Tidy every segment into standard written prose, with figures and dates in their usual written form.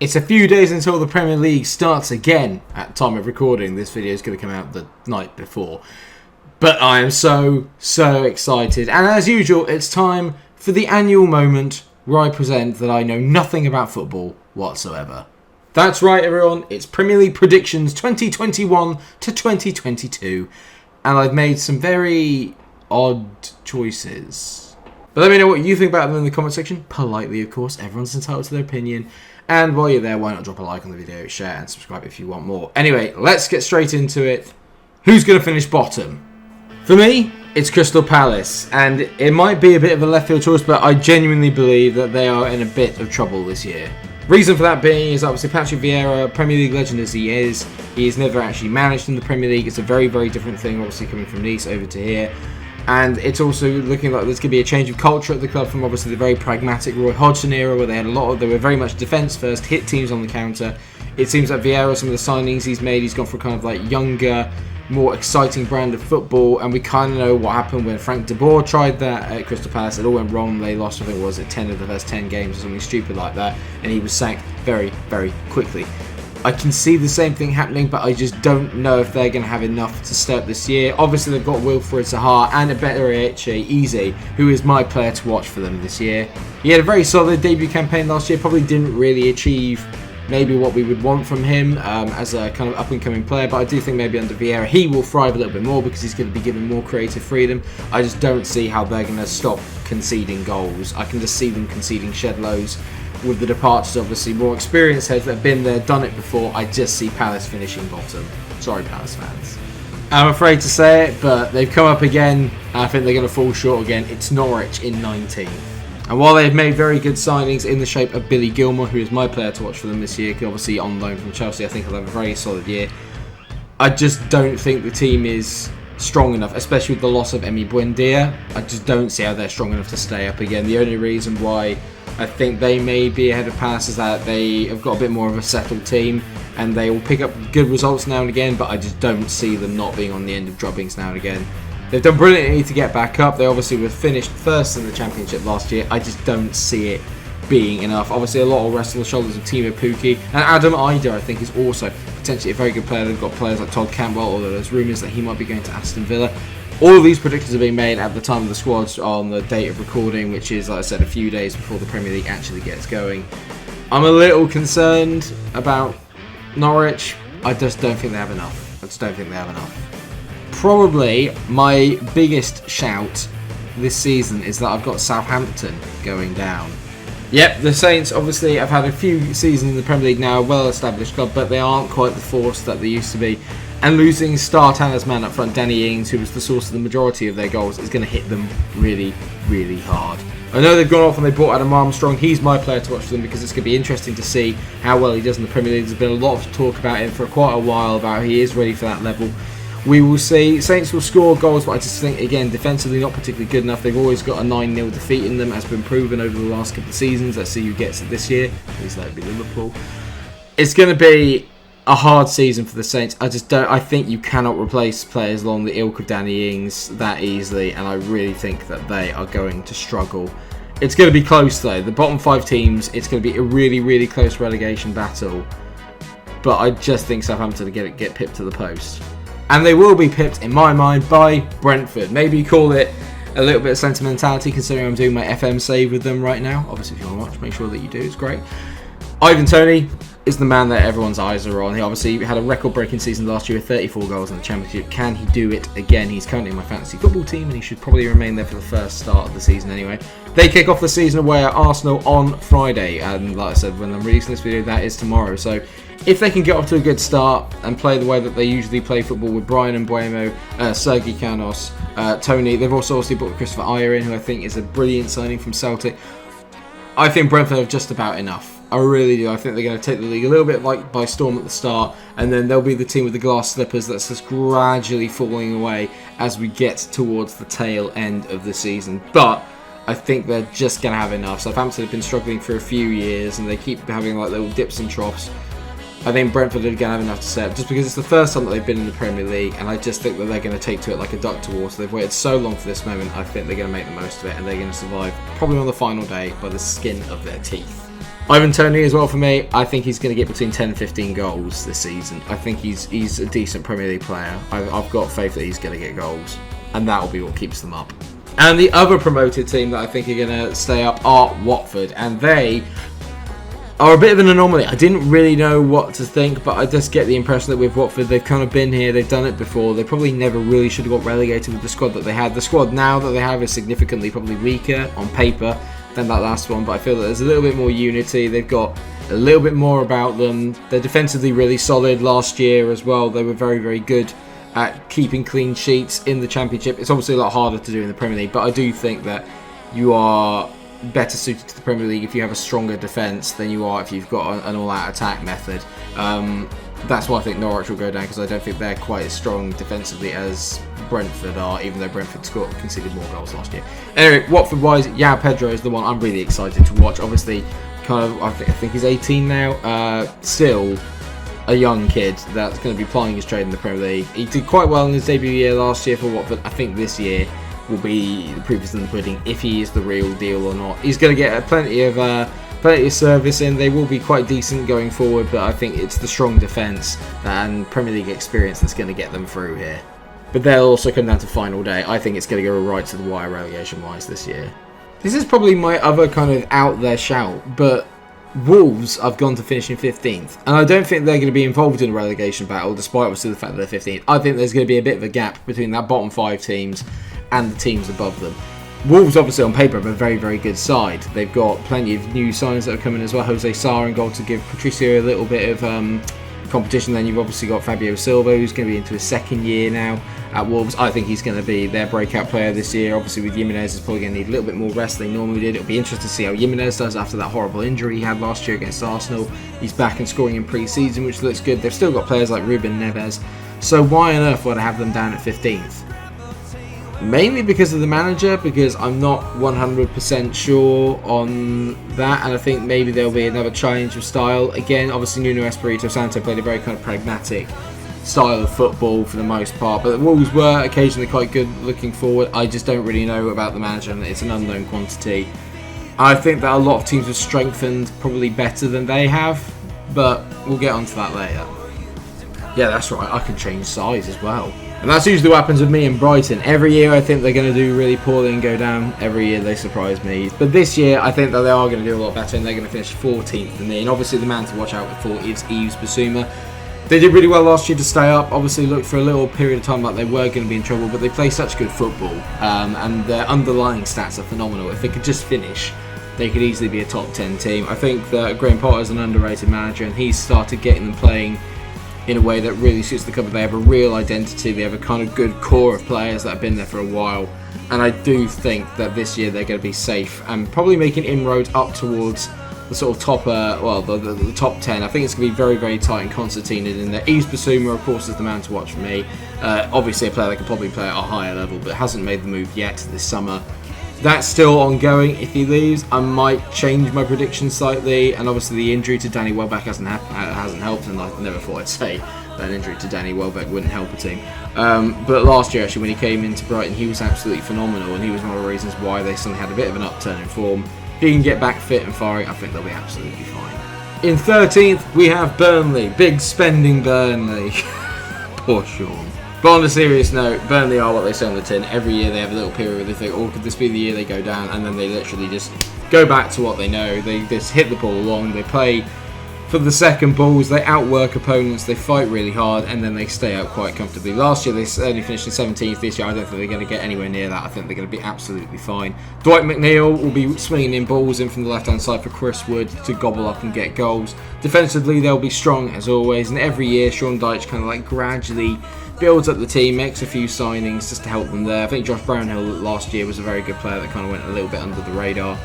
It's a few days until the Premier League starts again at the time of recording. This video is going to come out the night before. But I am so excited. And as usual, it's time for the annual moment where I present that I know nothing about football whatsoever. That's right, everyone. It's Premier League predictions 2021 to 2022. And I've made some very odd choices. But let me know what you think about them in the comment section. Politely, of course. Everyone's entitled to their opinion. And while you're there, why not drop a like on the video, share and subscribe if you want more. Anyway, let's get straight into it. Who's going to finish bottom? For me, it's Crystal Palace. And it might be a bit of a left field choice, but I genuinely believe that they are in a bit of trouble this year. Reason for that being is obviously Patrick Vieira, Premier League legend as he is never actually managed in the Premier League. It's a very, very different thing, obviously, coming from Nice over to here. And it's also looking like there's going to be a change of culture at the club from obviously the very pragmatic Roy Hodgson era where they were very much defence first, hit teams on the counter. It seems like Vieira, some of the signings he's made, he's gone for kind of like younger, more exciting brand of football. And we kind of know what happened when Frank de Boer tried that at Crystal Palace. It all went wrong. They lost, I think, 10 of the first 10 games or something stupid like that. And he was sacked very, very quickly. I can see the same thing happening, but I just don't know if they're going to have enough to start this year. Obviously, they've got Wilfried Zaha and Eberechi who is my player to watch for them this year. He had a very solid debut campaign last year, probably didn't really achieve maybe what we would want from him as a kind of up-and-coming player, but I do think maybe under Vieira he will thrive a little bit more because he's going to be given more creative freedom. I just don't see how they're going to stop conceding goals. I can just see them conceding shed loads. With the departures, obviously, more experienced heads that have been there, done it before, I just see Palace finishing bottom. Sorry, Palace fans. I'm afraid to say it, but they've come up again. I think they're going to fall short again. It's Norwich in 19th. And while they've made very good signings in the shape of Billy Gilmour, who is my player to watch for them this year, obviously on loan from Chelsea, I think he'll have a very solid year. I just don't think the team is strong enough, especially with the loss of Emi Buendia. I just don't see how they're strong enough to stay up again. The only reason why I think they may be ahead of Palace is that they have got a bit more of a settled team and they will pick up good results now and again, but I just don't see them not being on the end of drubbings now and again. They've done brilliantly to get back up. They obviously were finished first in the Championship last year. I just don't see it being enough. Obviously, a lot will rest on the shoulders of Timo Pukki. And Adam Idah, I think, is also potentially a very good player. They've got players like Todd Campbell, although there's rumours that he might be going to Aston Villa. All of these predictions are being made at the time of the squads on the date of recording, which is, like I said, a few days before the Premier League actually gets going. I'm a little concerned about Norwich. I just don't think they have enough. Probably my biggest shout this season is that I've got Southampton going down. Yep, the Saints obviously have had a few seasons in the Premier League now, a well-established club, but they aren't quite the force that they used to be. And losing star talisman up front, Danny Ings, who was the source of the majority of their goals, is going to hit them really, really hard. I know they've gone off and they bought Adam Armstrong. He's my player to watch for them because it's going to be interesting to see how well he does in the Premier League. There's been a lot of talk about him for quite a while, about he is ready for that level. We will see. Saints will score goals, but I just think, again, defensively not particularly good enough. They've always got a 9-0 defeat in them, as been proven over the last couple of seasons. Let's see who gets it this year. At least that would be Liverpool. It's going to be a hard season for the Saints. I think you cannot replace players along the ilk of Danny Ings that easily, and I really think that they are going to struggle. It's going to be close though. The bottom 5 teams, it's going to be a really, really close relegation battle. But I just think Southampton get pipped to the post. And they will be pipped, in my mind, by Brentford. Maybe call it a little bit of sentimentality, considering I'm doing my FM save with them right now. Obviously, if you want to watch, make sure that you do. It's great. Ivan Toney is the man that everyone's eyes are on. He obviously had a record-breaking season last year with 34 goals in the Championship. Can he do it again? He's currently in my fantasy football team, and he should probably remain there for the first start of the season anyway. They kick off the season away at Arsenal on Friday, and like I said, when I'm releasing this video, that is tomorrow. So if they can get off to a good start and play the way that they usually play football with Brian and Buemo, Sergi Canos, Tony, they've also obviously brought Christopher Ayer in, who I think is a brilliant signing from Celtic. I think Brentford have just about enough. I really do. I think they're going to take the league a little bit like by storm at the start, and then they'll be the team with the glass slippers that's just gradually falling away as we get towards the tail end of the season. But I think they're just going to have enough. Southampton have been struggling for a few years, and they keep having like little dips and troughs. I think Brentford are going to have enough to set, just because it's the first time that they've been in the Premier League, and I just think that they're going to take to it like a duck to water. They've waited so long for this moment. I think they're going to make the most of it, and they're going to survive probably on the final day by the skin of their teeth. Ivan Toney as well for me. I think he's going to get between 10 and 15 goals this season. I think he's a decent Premier League player. I've got faith that he's going to get goals, and that will be what keeps them up. And the other promoted team that I think are going to stay up are Watford, and they are a bit of an anomaly. I didn't really know what to think, but I just get the impression that with Watford, they've kind of been here, they've done it before. They probably never really should have got relegated with the squad that they had. The squad now that they have is significantly probably weaker on paper than that last one, but I feel that there's a little bit more unity. They've got a little bit more about them. They're defensively really solid last year as well. They were very, very good at keeping clean sheets in the Championship. It's obviously a lot harder to do in the Premier League, but I do think that you are better suited to the Premier League if you have a stronger defence than you are if you've got an all-out attack method. That's why I think Norwich will go down, because I don't think they're quite as strong defensively as Brentford are, even though Brentford conceded more goals last year. Anyway, Watford-wise, Pedro is the one I'm really excited to watch. Obviously, I think he's 18 now. Still a young kid that's going to be plying his trade in the Premier League. He did quite well in his debut year last year for Watford. I think this year will be the proof is in the pudding if he is the real deal or not. He's going to get plenty of service in. They will be quite decent going forward, but I think it's the strong defence and Premier League experience that's going to get them through here. But they'll also come down to final day. I think it's going to go right to the wire relegation-wise this year. This is probably my other kind of out there shout, but Wolves I've gone to finishing 15th, and I don't think they're going to be involved in a relegation battle, despite obviously the fact that they're 15th. I think there's going to be a bit of a gap between that bottom 5 teams and the teams above them. Wolves obviously on paper have a very, very good side. They've got plenty of new signings that are coming as well. Jose Sarr in goal to give Patricio a little bit of competition. Then you've obviously got Fabio Silva, who's going to be into his second year now at Wolves. I think he's going to be their breakout player this year. Obviously with Jimenez, is probably going to need a little bit more rest than they normally did. It'll be interesting to see how Jimenez does after that horrible injury he had last year against Arsenal. He's back and scoring in pre-season, which looks good. They've still got players like Ruben Neves. So why on earth would I have them down at 15th? Mainly because of the manager, because I'm not 100% sure on that, and I think maybe there'll be another change of style. Again, obviously Nuno Espirito Santo played a very kind of pragmatic style of football for the most part, but the Wolves were occasionally quite good looking forward. I just don't really know about the manager, and it's an unknown quantity. I think that a lot of teams have strengthened probably better than they have, but we'll get onto that later. Yeah, that's right, I can change size as well. And that's usually what happens with me and Brighton. Every year I think they're going to do really poorly and go down. Every year they surprise me. But this year I think that they are going to do a lot better, and they're going to finish 14th than me. And obviously the man to watch out for is Yves Bissouma. They did really well last year to stay up. Obviously looked for a little period of time like they were going to be in trouble, but they play such good football. And their underlying stats are phenomenal. If they could just finish, they could easily be a top 10 team. I think that Graham Potter is an underrated manager, and he's started getting them playing in a way that really suits the club. They have a real identity. They have a kind of good core of players that have been there for a while. And I do think that this year they're going to be safe and probably making inroads up towards the sort of top, the top 10. I think it's going to be very, very tight, and Constantine is in there. Yves Bissouma, of course, is the man to watch for me. Obviously a player that can probably play at a higher level, but hasn't made the move yet this summer. That's still ongoing. If he leaves, I might change my prediction slightly. And obviously the injury to Danny Welbeck hasn't helped, and I never thought I'd say that an injury to Danny Welbeck wouldn't help a team. But last year, actually, when he came into Brighton, he was absolutely phenomenal, and he was one of the reasons why they suddenly had a bit of an upturn in form. If he can get back fit and firing, I think they'll be absolutely fine. In 13th, we have Burnley. Big spending Burnley. Poor Sean. But on a serious note, Burnley are what they say on the tin. Every year they have a little period where they think, oh, could this be the year they go down? And then they literally just go back to what they know. They just hit the ball along. They play for the second balls. They outwork opponents. They fight really hard. And then they stay out quite comfortably. Last year they only finished in 17th. This year I don't think they're going to get anywhere near that. I think they're going to be absolutely fine. Dwight McNeil will be swinging in balls in from the left-hand side for Chris Wood to gobble up and get goals. Defensively they'll be strong as always. And every year Sean Dyche kind of like gradually builds up the team, makes a few signings just to help them there. I think Josh Brownhill last year was a very good player that kind of went a little bit under the radar.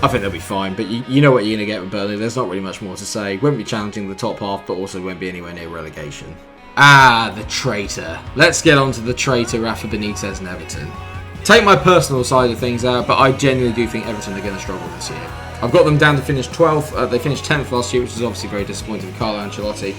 I think they'll be fine, but you know what you're going to get with Burnley. There's not really much more to say. Won't be challenging the top half, but also won't be anywhere near relegation. Ah, the traitor. Let's get on to the traitor, Rafa Benitez and Everton. Take my personal side of things out, but I genuinely do think Everton are going to struggle this year. I've got them down to finish 12th. They finished 10th last year, which is obviously very disappointing for Carlo Ancelotti.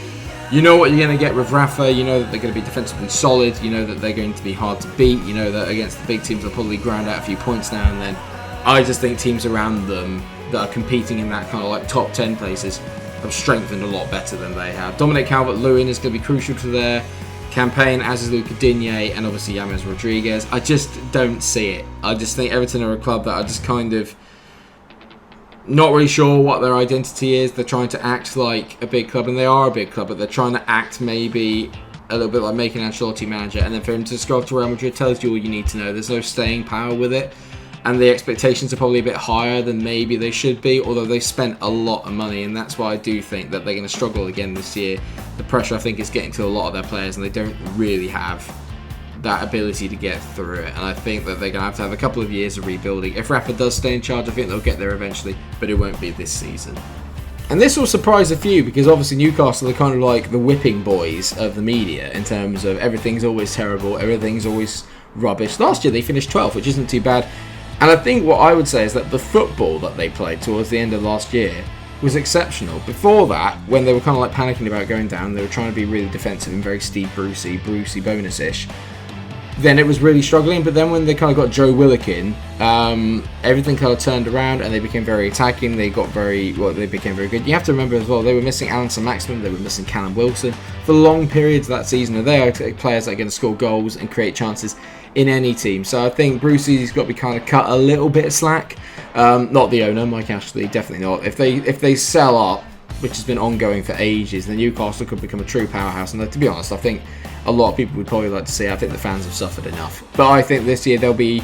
You know what you're going to get with Rafa. You know that they're going to be defensively solid. You know that they're going to be hard to beat. You know that against the big teams they'll probably grind out a few points now and then. I just think teams around them that are competing in that kind of like top 10 places have strengthened a lot better than they have. Dominic Calvert-Lewin is going to be crucial to their campaign, as is Luca Digne and obviously James Rodriguez. I just don't see it. I just think Everton are a club that are just kind of not really sure what their identity is. They're trying to act like a big club, and they are a big club, but they're trying to act maybe a little bit like making Ancelotti manager, and then for him to go off to Real Madrid tells you all you need to know. There's no staying power with it, and the expectations are probably a bit higher than maybe they should be, although they spent a lot of money, and that's why I do think that they're going to struggle again this year. The pressure, I think, is getting to a lot of their players, and they don't really have that ability to get through it, and I think that they're going to have a couple of years of rebuilding. If Rafa does stay in charge, I think they'll get there eventually, but it won't be this season. And this will surprise a few, because obviously Newcastle are kind of like the whipping boys of the media in terms of everything's always terrible, everything's always rubbish. Last year they finished 12th, which isn't too bad. And I think what I would say is that the football that they played towards the end of last year was exceptional. Before that, when they were kind of like panicking about going down, they were trying to be really defensive and very Steve Brucey bonus-ish. Then it was really struggling, but then when they kind of got Joe Willock in, everything kind of turned around and they became very attacking. They became very good. You have to remember as well, they were missing Alan Saint-Maximin, they were missing Callum Wilson for long periods of that season, and they are players that are going to score goals and create chances in any team. So I think Brucey's got to be kind of cut a little bit of slack. Not the owner, Mike Ashley, definitely not. If they sell up, which has been ongoing for ages, then Newcastle could become a true powerhouse. And to be honest, I think a lot of people would probably like to see it. I think the fans have suffered enough. But I think this year there'll be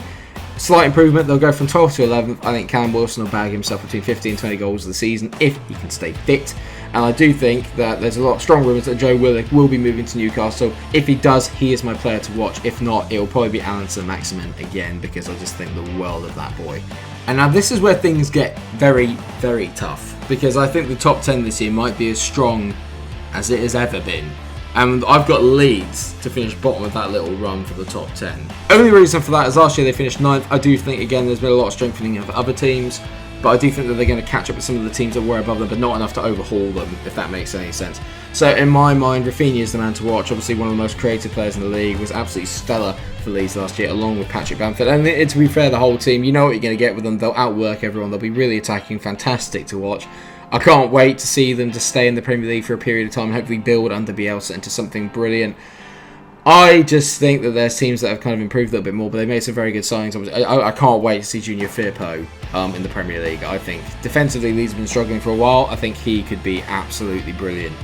slight improvement. They'll go from 12th to 11th. I think Callum Wilson will bag himself between 50 and 20 goals of the season if he can stay fit. And I do think that there's a lot of strong rumours that Joe Willock will be moving to Newcastle. If he does, he is my player to watch. If not, it will probably be Alan Saint-Maximin again, because I just think the world of that boy. And now this is where things get very, very tough, because I think the top 10 this year might be as strong as it has ever been. And I've got Leeds to finish bottom of that little run for the top 10. Only reason for that is last year they finished 9th. I do think, again, there's been a lot of strengthening of other teams, but I do think that they're going to catch up with some of the teams that were above them, but not enough to overhaul them, if that makes any sense. So in my mind, Rafinha is the man to watch. Obviously one of the most creative players in the league, was absolutely stellar for Leeds last year, along with Patrick Bamford. And to be fair, the whole team, you know what you're going to get with them. They'll outwork everyone. They'll be really attacking, fantastic to watch. I can't wait to see them to stay in the Premier League for a period of time and hopefully build under Bielsa into something brilliant. I just think that there's teams that have kind of improved a little bit more, but they made some very good signings. I can't wait to see Junior Firpo in the Premier League. I think defensively Leeds have been struggling for a while. I think he could be absolutely brilliant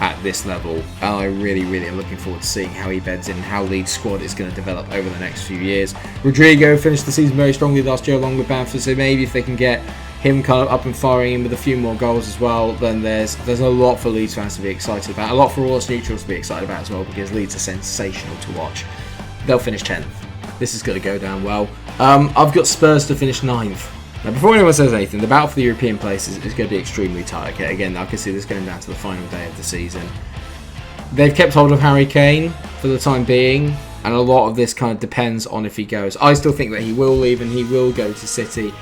at this level, and I really, really am looking forward to seeing how he beds in and how Leeds' squad is going to develop over the next few years. Rodrigo finished the season very strongly last year along with Bamford, so maybe if they can get him kind of up and firing in with a few more goals as well, then there's a lot for Leeds fans to be excited about, a lot for all us neutrals to be excited about as well, because Leeds are sensational to watch. They'll finish 10th. This is going to go down well. I've got Spurs to finish 9th. Now, before anyone says anything, the battle for the European places is going to be extremely tight. Okay, again, I can see this going down to the final day of the season. They've kept hold of Harry Kane for the time being, and a lot of this kind of depends on if he goes. I still think that he will leave and he will go to City.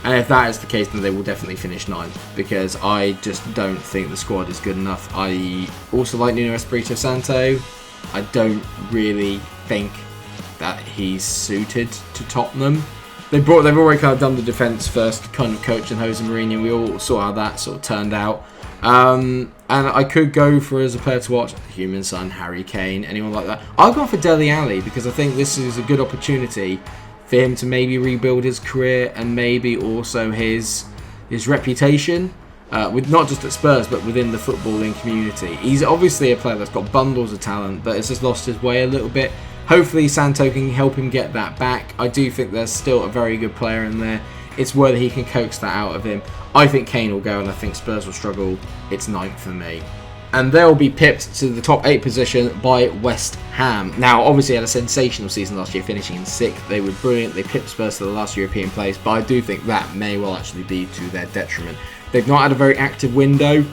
And if that is the case, then they will definitely finish 9th, because I just don't think the squad is good enough. I also like Nuno Espirito Santo. I don't really think that he's suited to Tottenham. They've already kind of done the defence first kind of coach and Jose Mourinho. We all saw how that sort of turned out. And I could go for, as a player to watch, Human Son, Harry Kane, anyone like that. I'll go for Dele Alli, because I think this is a good opportunity for him to maybe rebuild his career and maybe also his reputation, with not just at Spurs but within the footballing community. He's obviously a player that's got bundles of talent, but has just lost his way a little bit. Hopefully Santo can help him get that back. I do think there's still a very good player in there. It's whether he can coax that out of him. I think Kane will go, and I think Spurs will struggle. It's 9th for me. And they'll be pipped to the top 8 position by West Ham. Now, obviously, had a sensational season last year, finishing in 6th. They were brilliant. They pipped Spurs to the last European place, but I do think that may well actually be to their detriment. They've not had a very active window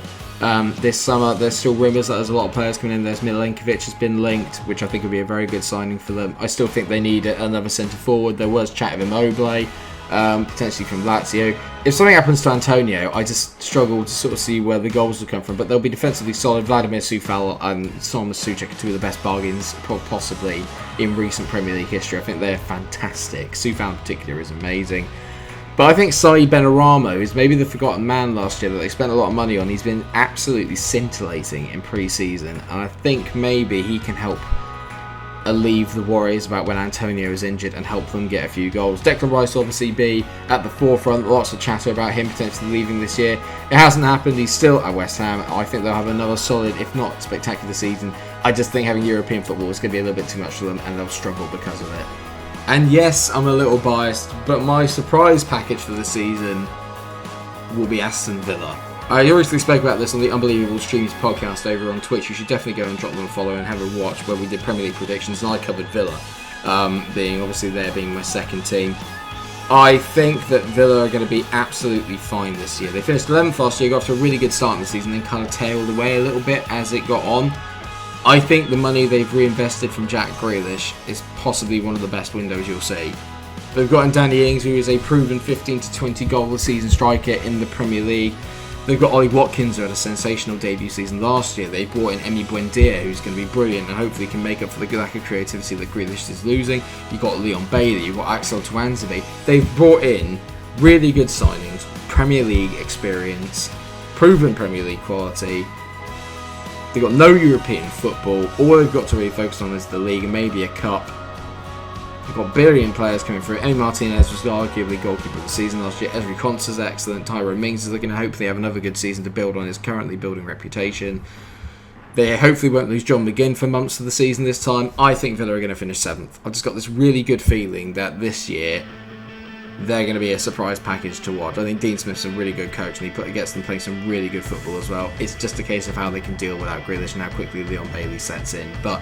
this summer. There's still rumours that there's a lot of players coming in. There's Milenkovic has been linked, which I think would be a very good signing for them. I still think they need another centre forward. There was chat of Immobile, potentially from Lazio. If something happens to Antonio, I just struggle to sort of see where the goals will come from, but they'll be defensively solid. Vladimir Soufal and Thomas Souček are two of the best bargains possibly in recent Premier League history. I think they're fantastic. Soufal in particular is amazing. But I think Sai Benaramo is maybe the forgotten man last year that they spent a lot of money on. He's been absolutely scintillating in pre-season, and I think maybe he can help alleviate the worries about when Antonio is injured and help them get a few goals. Declan Rice will obviously be at the forefront. Lots of chatter about him potentially leaving this year. It hasn't happened. He's still at West Ham. I think they'll have another solid, if not spectacular season. I just think having European football is going to be a little bit too much for them, and they'll struggle because of it. And yes, I'm a little biased, but my surprise package for the season will be Aston Villa. I recently spoke about this on the Unbelievable Streams podcast over on Twitch. You should definitely go and drop them a follow and have a watch where we did Premier League predictions, and I covered Villa, being my second team. I think that Villa are going to be absolutely fine this year. They finished 11th last year, got off to a really good start in the season, then kind of tailed away a little bit as it got on. I think the money they've reinvested from Jack Grealish is possibly one of the best windows you'll see. They've gotten Danny Ings, who is a proven 15 to 20 goal a season striker in the Premier League. They've got Ollie Watkins, who had a sensational debut season last year. They brought in Emi Buendia, who's going to be brilliant and hopefully can make up for the lack of creativity that Grealish is losing. You've got Leon Bailey, you've got Axel Tuanzebe. They've brought in really good signings, Premier League experience, proven Premier League quality. They've got no European football. All they've got to really focus on is the league and maybe a cup. They've got brilliant players coming through. Emi Martinez was arguably goalkeeper of the season last year. Ezri Konsa's excellent. Tyrone Mings is looking to hopefully have another good season to build on his currently building reputation. They hopefully won't lose John McGinn for months of the season this time. I think Villa are going to finish 7th. I've just got this really good feeling that this year they're going to be a surprise package to watch. I think Dean Smith's a really good coach and he gets them playing some really good football as well. It's just a case of how they can deal without Grealish and how quickly Leon Bailey sets in. But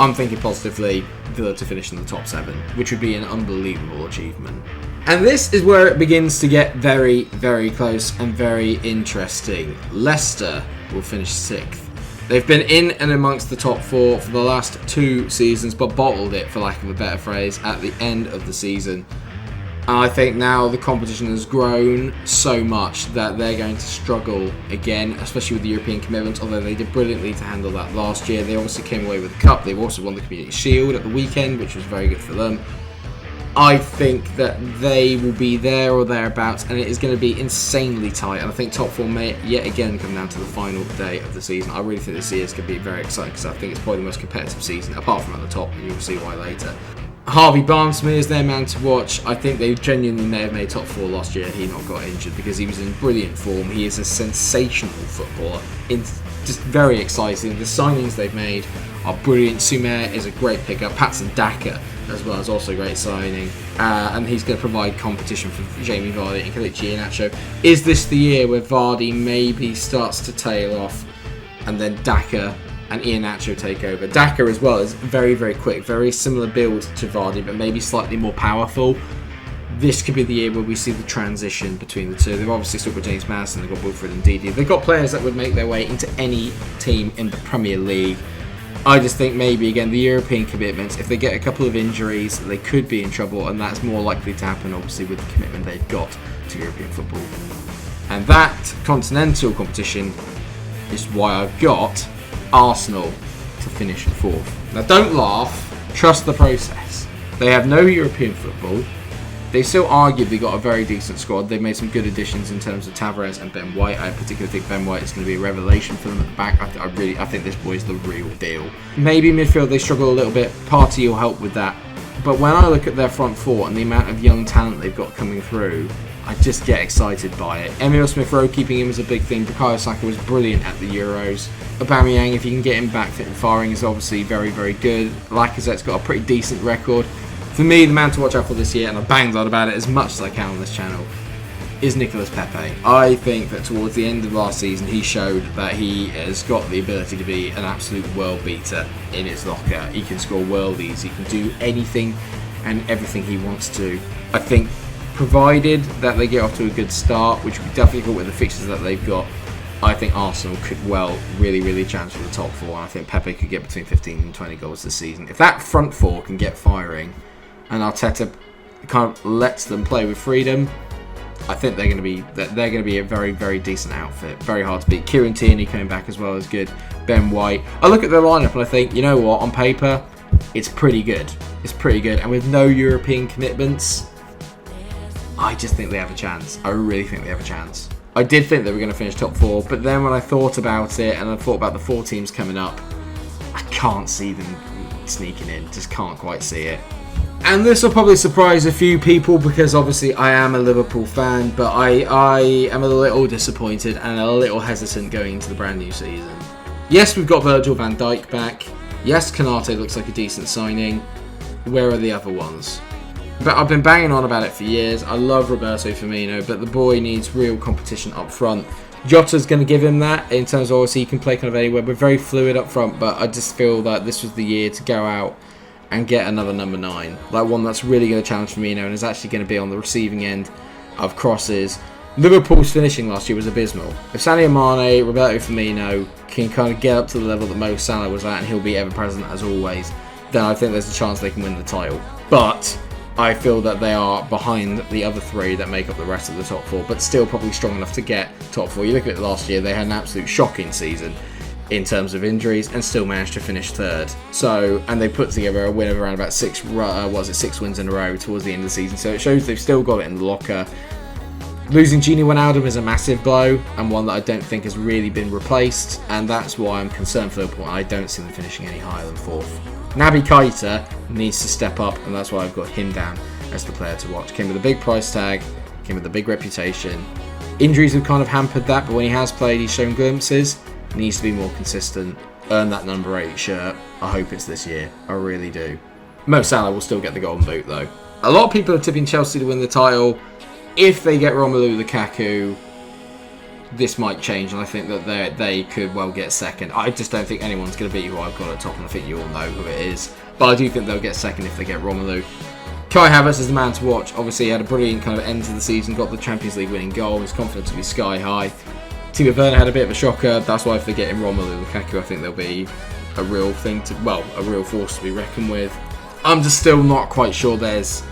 I'm thinking positively Villa to finish in the top 7, which would be an unbelievable achievement. And this is where it begins to get very, very close and very interesting. Leicester will finish 6th. They've been in and amongst the top 4 for the last 2 seasons, but bottled it, for lack of a better phrase, at the end of the season. I think now the competition has grown so much that they're going to struggle again, especially with the European commitments, although they did brilliantly to handle that last year. They obviously came away with the Cup. They've also won the Community Shield at the weekend, which was very good for them. I think that they will be there or thereabouts, and it is going to be insanely tight. And I think top 4 may yet again come down to the final day of the season. I really think this year is going to be very exciting because I think it's probably the most competitive season, apart from at the top, and you'll see why later. Harvey Barnesmere is their man to watch. I think they genuinely may have made top 4 last year had he not got injured because he was in brilliant form. He is a sensational footballer. It's just very exciting. The signings they've made are brilliant. Sumer is a great pickup. Patson Daka as well is also a great signing. And he's going to provide competition for Jamie Vardy and Kelechi Iheanacho. Is this the year where Vardy maybe starts to tail off and then Daka and Iheanacho take over? Daka as well is very, very quick, very similar build to Vardy, but maybe slightly more powerful. This could be the year where we see the transition between the two. They've obviously still got James Maddison, they've got Wilfred and Ndidi. They've got players that would make their way into any team in the Premier League. I just think maybe, again, the European commitments, if they get a couple of injuries, they could be in trouble, and that's more likely to happen, obviously, with the commitment they've got to European football. And that continental competition is why I've got Arsenal to finish 4th. Now don't laugh, trust the process. They have no European football. They've still arguably got a very decent squad. They've made some good additions in terms of Tavares and Ben White. I particularly think Ben White is going to be a revelation for them at the back. I think this boy's the real deal. Maybe midfield they struggle a little bit. Partey will help with that. But when I look at their front 4 and the amount of young talent they've got coming through, I just get excited by it. Emile Smith-Rowe keeping him is a big thing. Bukayo Saka was brilliant at the Euros. Aubameyang, if you can get him back fit and firing, is obviously very, very good. Lacazette's got a pretty decent record. For me, the man to watch out for this year, and I banged on about it as much as I can on this channel, is Nicolas Pepe. I think that towards the end of last season, he showed that he has got the ability to be an absolute world beater in his locker. He can score worldies. He can do anything and everything he wants to. I think, provided that they get off to a good start, which we definitely got with the fixtures that they've got, I think Arsenal could really challenge for the top 4. And I think Pepe could get between 15 and 20 goals this season. If that front 4 can get firing, and Arteta kind of lets them play with freedom, I think they're going to be a very, very decent outfit. Very hard to beat. Kieran Tierney coming back as well is good. Ben White. I look at their lineup and I think, you know what? On paper, it's pretty good. It's pretty good. And with no European commitments, I just think they have a chance. I really think they have a chance. I did think they were going to finish top 4, but then when I thought about it and I thought about the 4 teams coming up, I can't see them sneaking in. Just can't quite see it. And this will probably surprise a few people because obviously I am a Liverpool fan, but I am a little disappointed and a little hesitant going into the brand new season. Yes, we've got Virgil van Dijk back. Yes, Konate looks like a decent signing. Where are the other ones? But I've been banging on about it for years. I love Roberto Firmino, but the boy needs real competition up front. Jota's going to give him that in terms of obviously he can play kind of anywhere. We're very fluid up front, but I just feel that this was the year to go out and get another number 9. Like one that's really going to challenge Firmino and is actually going to be on the receiving end of crosses. Liverpool's finishing last year was abysmal. If Sadio Mane, Roberto Firmino can kind of get up to the level that Mo Salah was at and he'll be ever present as always, then I think there's a chance they can win the title. But I feel that they are behind the other 3 that make up the rest of the top 4, but still probably strong enough to get top 4. You look at it last year, they had an absolute shocking season in terms of injuries and still managed to finish 3rd. So, and they put together a win of around about 6 wins in a row towards the end of the season. So it shows they've still got it in the locker. Losing Gini Wijnaldum is a massive blow and one that I don't think has really been replaced, and that's why I'm concerned for Liverpool. I don't see them finishing any higher than 4th. Naby Keita needs to step up, and that's why I've got him down as the player to watch. Came with a big price tag, came with a big reputation. Injuries have kind of hampered that, but when he has played, he's shown glimpses. He needs to be more consistent, earn that number 8 shirt. I hope it's this year. I really do. Mo Salah will still get the golden boot, though. A lot of people are tipping Chelsea to win the title. If they get Romelu Lukaku, this might change, and I think that they could well get 2nd. I just don't think anyone's going to beat who I've got at top, and I think you all know who it is. But I do think they'll get 2nd if they get Romelu. Kai Havertz is the man to watch. Obviously, he had a brilliant kind of end to the season, got the Champions League winning goal. His confidence will be sky high. Timo Werner had a bit of a shocker. That's why if they get in Romelu Lukaku, I think there'll be a real force to be reckoned with. I'm just still not quite sure there's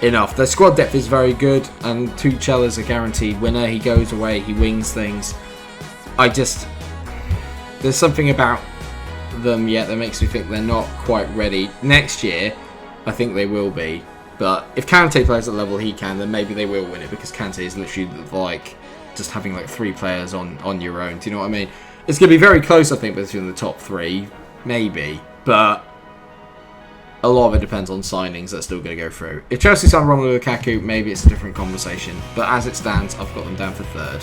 enough. Their squad depth is very good, and Tuchel is a guaranteed winner. He goes away, he wings things. There's something about them yet that makes me think they're not quite ready. Next year, I think they will be. But if Kante plays at the level he can, then maybe they will win it, because Kante is literally like just having like 3 players on your own. Do you know what I mean? It's going to be very close, I think, between the top 3, maybe. But a lot of it depends on signings that's still going to go through. If Chelsea sign Romelu Lukaku, maybe it's a different conversation. But as it stands, I've got them down for 3rd.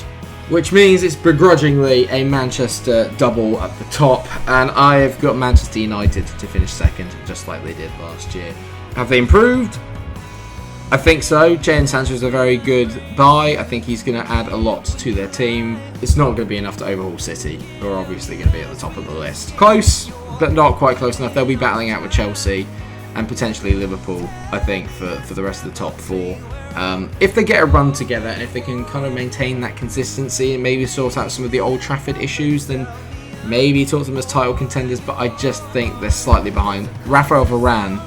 Which means it's begrudgingly a Manchester double at the top. And I've got Manchester United to finish 2nd, just like they did last year. Have they improved? I think so. Jadon Sancho is a very good buy. I think he's going to add a lot to their team. It's not going to be enough to overhaul City, who are obviously going to be at the top of the list. Close, but not quite close enough. They'll be battling out with Chelsea and potentially Liverpool, I think, for the rest of the top 4. If they get a run together and if they can kind of maintain that consistency and maybe sort out some of the Old Trafford issues, then maybe talk to them as title contenders, but I just think they're slightly behind. Rafael Varane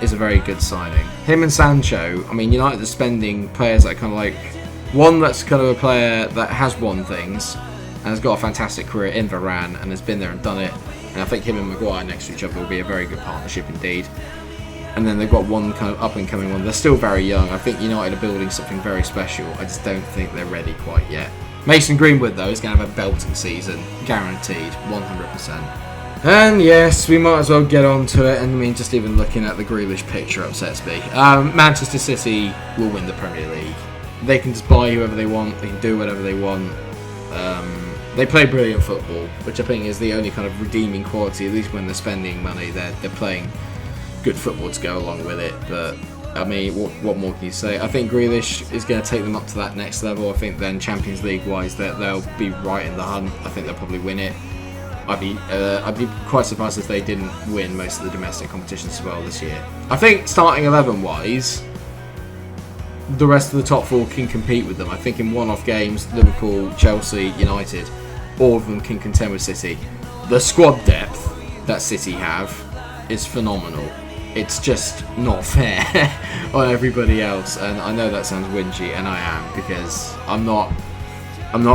is a very good signing. Him and Sancho, I mean, United are spending players that are kind of like, one that's kind of a player that has won things and has got a fantastic career in Varane and has been there and done it. And I think him and Maguire next to each other will be a very good partnership indeed. And then they've got one kind of up-and-coming one. They're still very young. I think United are building something very special. I just don't think they're ready quite yet. Mason Greenwood, though, is going to have a belting season. Guaranteed. 100%. And yes, we might as well get on to it. And I mean, just even looking at the Grealish picture upsets me. Manchester City will win the Premier League. They can just buy whoever they want. They can do whatever they want. They play brilliant football, which I think is the only kind of redeeming quality. At least when they're spending money, they're playing good football to go along with it. But I mean, what more can you say? I think Grealish is going to take them up to that next level. I think then Champions League wise, they'll be right in the hunt. I think they'll probably win it. I'd be quite surprised if they didn't win most of the domestic competitions as well this year. I think starting 11 wise, the rest of the top 4 can compete with them. I think in one-off games, Liverpool, Chelsea, United, all of them can contend with City. The squad depth that City have is phenomenal. It's just not fair on everybody else, and I know that sounds whingy, and I am, because I'm not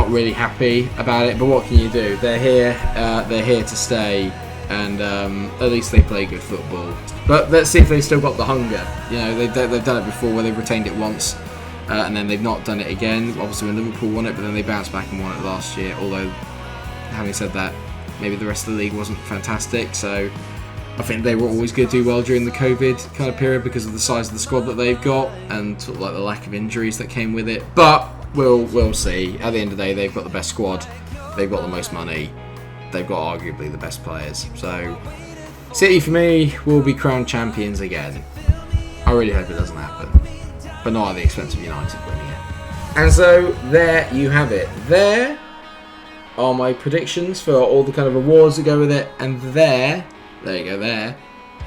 really happy about it. But what can you do? They're here to stay. and at least they play good football. But let's see if they've still got the hunger. You know, they've done it before where they've retained it once, and then they've not done it again. Obviously when Liverpool won it, but then they bounced back and won it last year. Although, having said that, maybe the rest of the league wasn't fantastic, so I think they were always going to do well during the COVID kind of period because of the size of the squad that they've got and sort of like the lack of injuries that came with it. But we'll see. At the end of the day, they've got the best squad, they've got the most money, they've got arguably the best players. So City for me will be crowned champions again. I really hope it doesn't happen, but not at the expense of United winning it. And so there you have it. There are my predictions for all the kind of awards that go with it, and there you go, there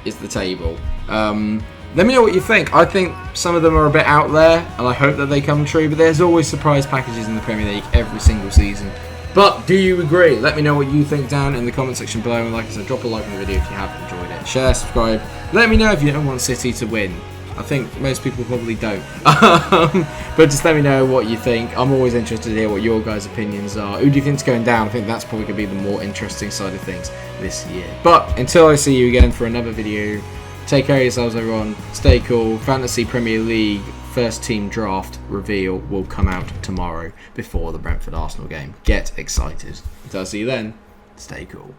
is the table. Let me know what you think. I think some of them are a bit out there, and I hope that they come true, but there's always surprise packages in the Premier League every single season. But do you agree? Let me know what you think down in the comment section below, and like I said, drop a like on the video if you have enjoyed it. Share, subscribe. Let me know if you don't want City to win. I think most people probably don't. But just let me know what you think. I'm always interested to hear what your guys' opinions are. Who do you think's going down? I think that's probably going to be the more interesting side of things this year. But until I see you again for another video, take care of yourselves, everyone. Stay cool. Fantasy Premier League first team draft reveal will come out tomorrow before the Brentford Arsenal game. Get excited. Until I see you then, stay cool.